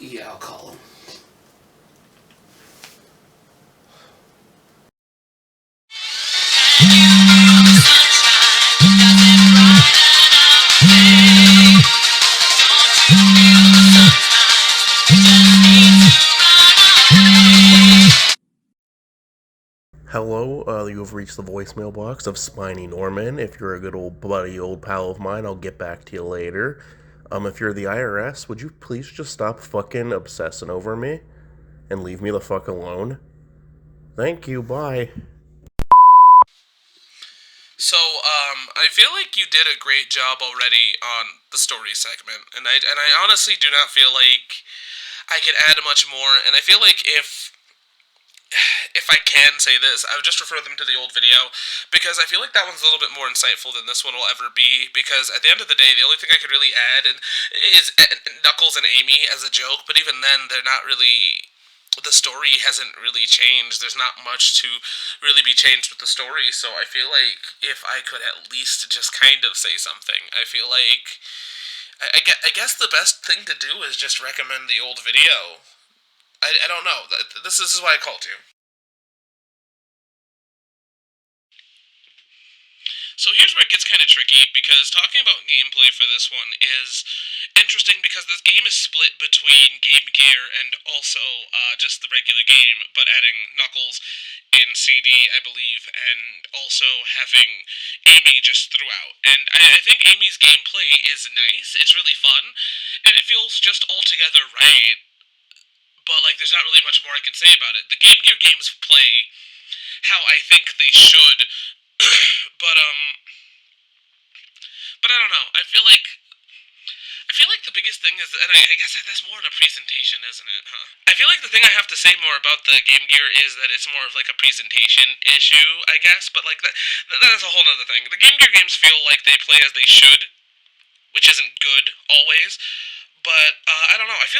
Yeah, I'll call him. Hello, you have reached the voicemail box of Spiny Norman. If you're a good old buddy, old pal of mine, I'll get back to you later. If you're the IRS, would you please just stop fucking obsessing over me and leave me the fuck alone? Thank you, bye. So, I feel like you did a great job already on the story segment, and I honestly do not feel like I could add much more. And I feel like if I can say this, I would just refer them to the old video because I feel like that one's a little bit more insightful than this one will ever be. Because at the end of the day, the only thing I could really add is Knuckles and Amy as a joke, but even then, they're not really. The story hasn't really changed. There's not much to really be changed with the story, so I feel like if I could at least just kind of say something, I feel like I guess the best thing to do is just recommend the old video. I don't know. This is why I called you. So here's where it gets kind of tricky because talking about gameplay for this one is interesting because this game is split between Game Gear and also just the regular game, but adding Knuckles in CD, I believe, and also having Amy just throughout. And I think Amy's gameplay is nice. It's really fun, and it feels just altogether right. But like, there's not really much more I can say about it. The Game Gear games play how I think they should, but I don't know. I feel like the biggest thing is, and I guess that's more in a presentation, isn't it? Huh? I feel like the thing I have to say more about the Game Gear is that it's more of like a presentation issue, I guess. But like that is a whole other thing. The Game Gear games feel like they play as they should, which isn't good always. But I don't know. I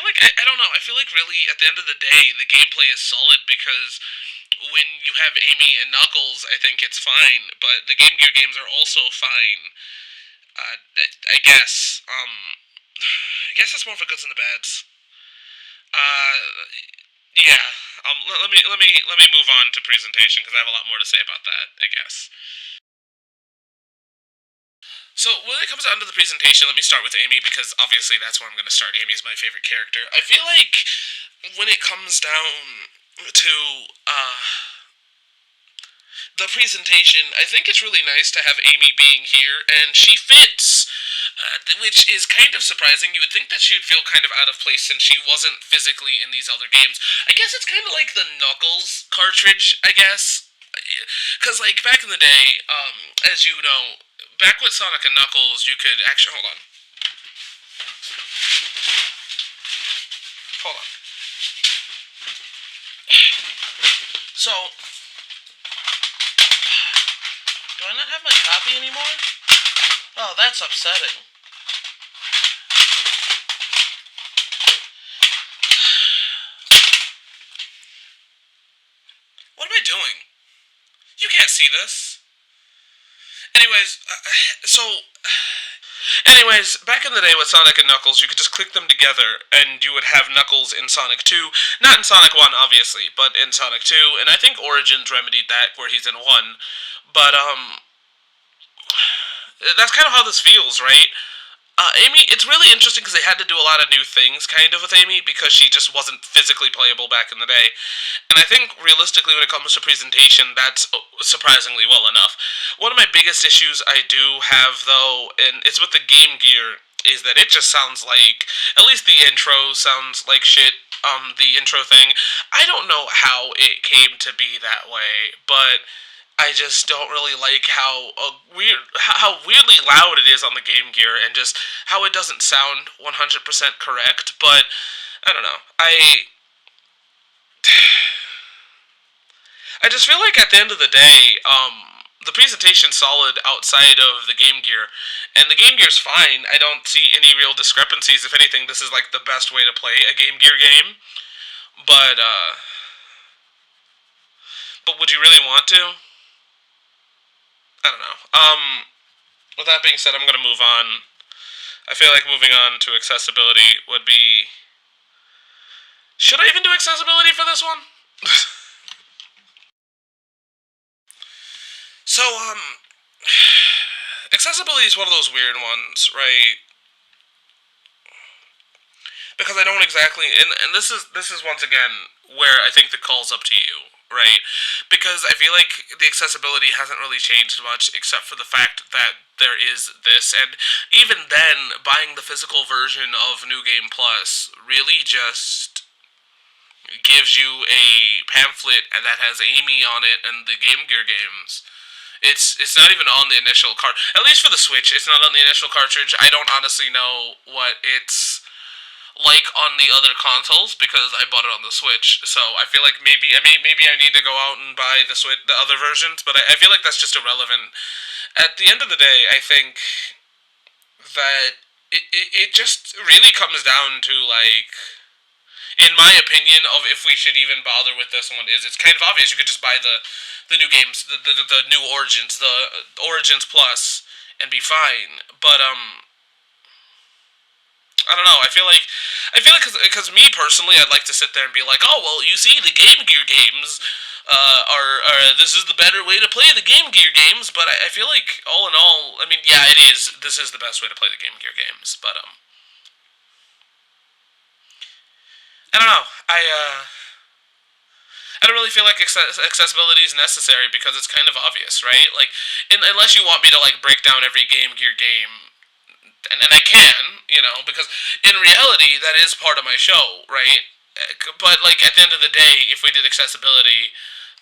don't know. I feel like really at the end of the day, the gameplay is solid because when you have Amy and Knuckles, I think it's fine. But the Game Gear games are also fine. I guess. I guess it's more for goods and the bads. Uh, yeah. Let me move on to presentation because I have a lot more to say about that. I guess. So when it comes down to the presentation, let me start with Amy because obviously that's where I'm going to start. Amy is my favorite character. I feel like when it comes down to the presentation, I think it's really nice to have Amy being here, and she fits, which is kind of surprising. You would think that she would feel kind of out of place since she wasn't physically in these other games. I guess it's kind of like the Knuckles cartridge, I guess. Because, like, back in the day, as you know, back with Sonic and Knuckles, you could actually. Hold on. Hold on. So, do I not have my copy anymore? Oh, that's upsetting. What am I doing? You can't see this. Anyways, back in the day with Sonic and Knuckles, you could just click them together and you would have Knuckles in Sonic 2. Not in Sonic 1, obviously, but in Sonic 2. And I think Origins remedied that where he's in 1. But, that's kind of how this feels, right? Amy, it's really interesting because they had to do a lot of new things, kind of, with Amy because she just wasn't physically playable back in the day. And I think, realistically, when it comes to presentation, that's surprisingly well enough. One of my biggest issues I do have, though, and it's with the Game Gear, is that it just sounds like, at least the intro sounds like shit. The intro thing. I don't know how it came to be that way, but I just don't really like how weirdly loud it is on the Game Gear, and just how it doesn't sound 100% correct. But I don't know. I just feel like at the end of the day, the presentation's solid outside of the Game Gear, and the Game Gear's fine. I don't see any real discrepancies. If anything, this is like the best way to play a Game Gear game. But would you really want to? I don't know. With that being said, I'm gonna move on. I feel like moving on to accessibility would be Should I even do accessibility for this one? So, accessibility is one of those weird ones, right? Because I don't exactly, and this is once again where I think the call's up to you, right? Because I feel like the accessibility hasn't really changed much, except for the fact that there is this, and even then, buying the physical version of New Game Plus really just gives you a pamphlet that has Amy on it and the Game Gear games. It's not even on the initial card. At least for the Switch, it's not on the initial cartridge. I don't honestly know what it's like on the other consoles because I bought it on the Switch. So I feel like maybe I need to go out and buy the other versions, but I feel like that's just irrelevant. At the end of the day, I think that it just really comes down to like, in my opinion, of if we should even bother with this one, is it's kind of obvious. You could just buy the new games, the new Origins, the Origins Plus, and be fine. But I don't know. I feel like because me personally, I'd like to sit there and be like, oh well, you see, the Game Gear games are this is the better way to play the Game Gear games. But I feel like all in all, I mean, yeah, it is. This is the best way to play the Game Gear games. But I don't know. I don't really feel like accessibility is necessary because it's kind of obvious, right? Like, unless you want me to like break down every Game Gear game, and I can, because in reality that is part of my show, right? But like at the end of the day, if we did accessibility,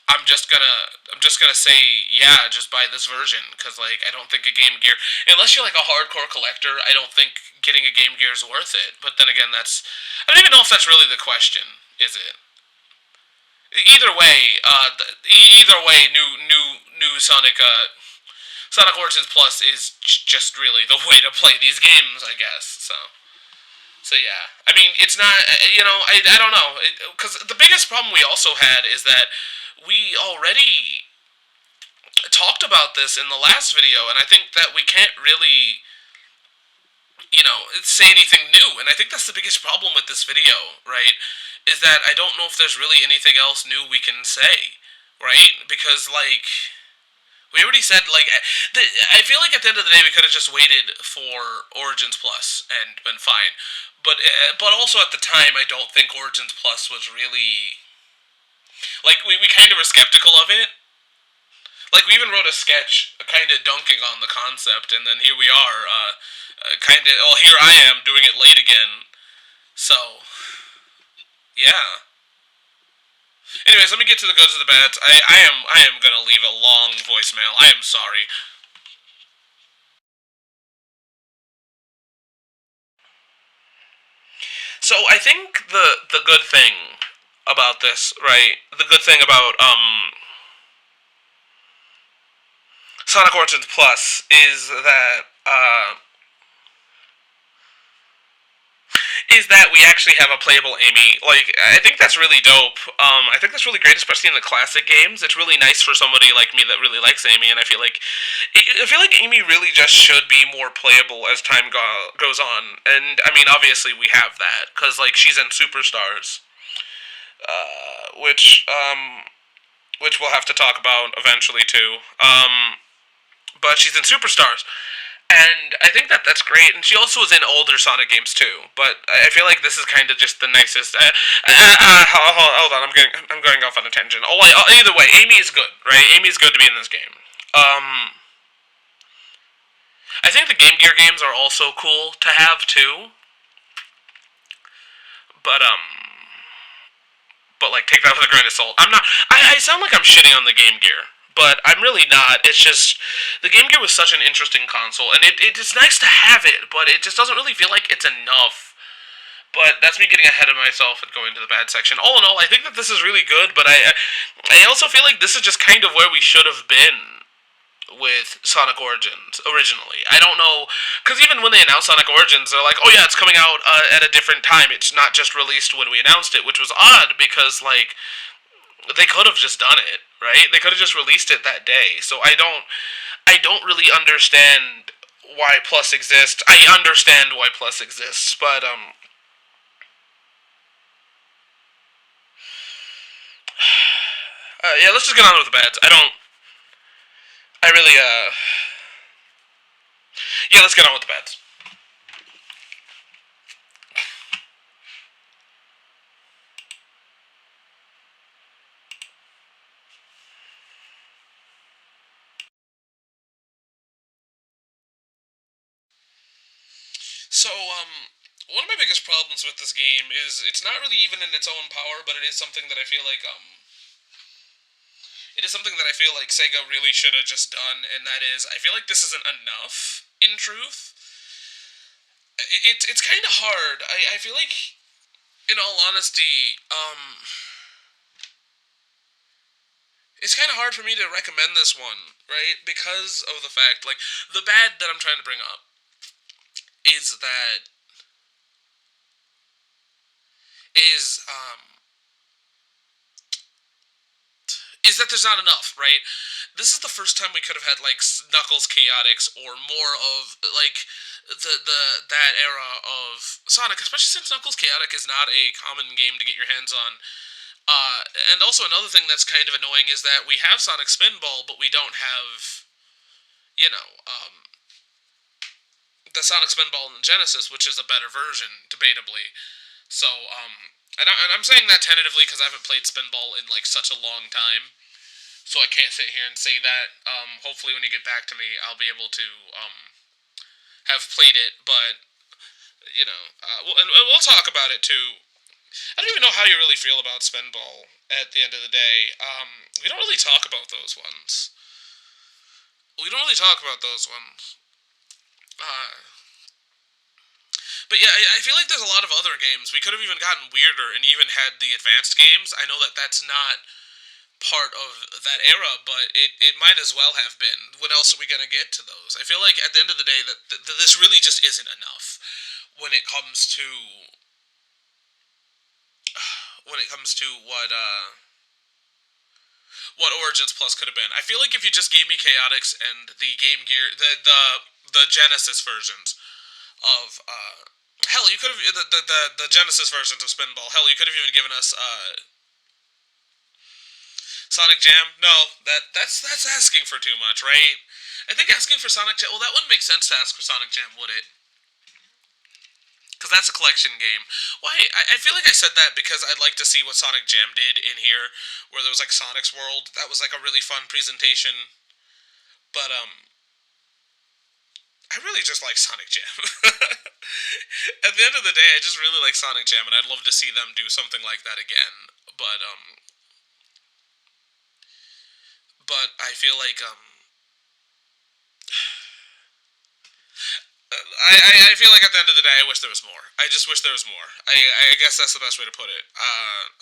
I'm just gonna say yeah, just buy this version because like I don't think a Game Gear, unless you're like a hardcore collector, I don't think getting a Game Gear is worth it. But then again, I don't even know if that's really the question, is it? Either way, new Sonic Origins Plus is just really the way to play these games, I guess. So yeah, I mean, it's not, I don't know, because the biggest problem we also had is that we already talked about this in the last video, and I think that we can't really, say anything new, and I think that's the biggest problem with this video, right? Is that I don't know if there's really anything else new we can say, right? Because like we already said, like I feel like at the end of the day we could have just waited for Origins Plus and been fine, but also at the time I don't think Origins Plus was really like we kind of were skeptical of it. Like we even wrote a sketch, kind of dunking on the concept, and then here we are, kind of. Well, here I am doing it late again. So yeah. Anyways, let me get to the goods of the bads. I am gonna leave a long voicemail. I am sorry. So I think the good thing about this, right? The good thing about Sonic Origins Plus is that we actually have a playable Amy. Like, I think that's really dope. I think that's really great, especially in the classic games. It's really nice for somebody like me that really likes Amy, and I feel like Amy really just should be more playable as time goes on. And I mean, obviously, we have that because like she's in Superstars, uh, which um, which we'll have to talk about eventually too. But she's in Superstars, and I think that that's great. And she also was in older Sonic games too. But I feel like this is kind of just the nicest. Hold on, I'm going off on a tangent. Either way, Amy is good, right? Amy's good to be in this game. Um, I think the Game Gear games are also cool to have too. But like take that with a grain of salt. I'm not. I sound like I'm shitting on the Game Gear, but I'm really not. It's just the Game Gear was such an interesting console, and it's nice to have it, but it just doesn't really feel like it's enough. But that's me getting ahead of myself and going to the bad section. All in all, I think that this is really good, but I also feel like this is just kind of where we should have been with Sonic Origins originally. I don't know, because even when they announced Sonic Origins, they're like, "Oh yeah, it's coming out at a different time. It's not just released when we announced it," which was odd because like they could have just done it, right? They could have just released it that day. So I don't really understand why Plus exists. I understand why Plus exists, but Yeah, let's just get on with the bads. I don't. I really. Yeah, let's get on with the bads. So, one of my biggest problems with this game is it's not really even in its own power, but it is something that I feel like it is something that I feel like Sega really should have just done, and that is I feel like this isn't enough. In truth, it's kind of hard. I feel like, in all honesty, it's kind of hard for me to recommend this one, right? Because of the fact, like, the bad that I'm trying to bring up is that is is that there's not enough, right? This is the first time we could have had like Knuckles Chaotix or more of like the that era of Sonic, especially since Knuckles Chaotic is not a common game to get your hands on. And also another thing that's kind of annoying is that we have Sonic Spinball, but we don't have, you know, the Sonic Spinball in Genesis, which is a better version, debatably. So, and I'm saying that tentatively because I haven't played Spinball in like such a long time. So I can't sit here and say that. Hopefully, when you get back to me, I'll be able to have played it. But and we'll talk about it too. I don't even know how you really feel about Spinball. At the end of the day, we don't really talk about those ones. We don't really talk about those ones. Uh, but yeah, I feel like there's a lot of other games. We could have even gotten weirder and even had the advanced games. I know that that's not part of that era, but it might as well have been. When else are we gonna get to those? I feel like at the end of the day that this really just isn't enough when it comes to what Origins Plus could have been. I feel like if you just gave me Chaotix and the Game Gear, the Genesis versions of hell, you could have the Genesis versions of Spinball. Hell, you could have even given us Sonic Jam. No, that's asking for too much, right? I think asking for Sonic Jam. Well, that wouldn't make sense to ask for Sonic Jam, would it? Because that's a collection game. Why? I feel like I said that because I'd like to see what Sonic Jam did in here, where there was like Sonic's World. That was like a really fun presentation. But I really just like Sonic Jam. At the end of the day, I just really like Sonic Jam, and I'd love to see them do something like that again. But I feel like I feel like at the end of the day, I wish there was more. I just wish there was more. I guess that's the best way to put it.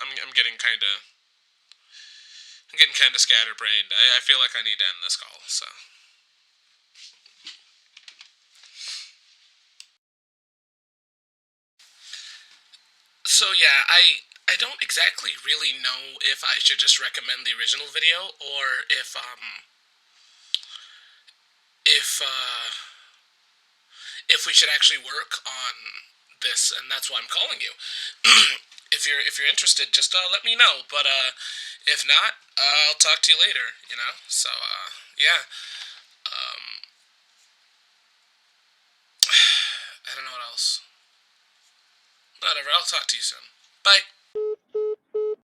I'm getting kind of scatterbrained. I feel like I need to end this call. So yeah, I don't exactly really know if I should just recommend the original video or if we should actually work on this, and that's why I'm calling you. If you're interested, just let me know. But if not, I'll talk to you later. So yeah. Um, I don't know what else. Whatever. I'll talk to you soon. Bye.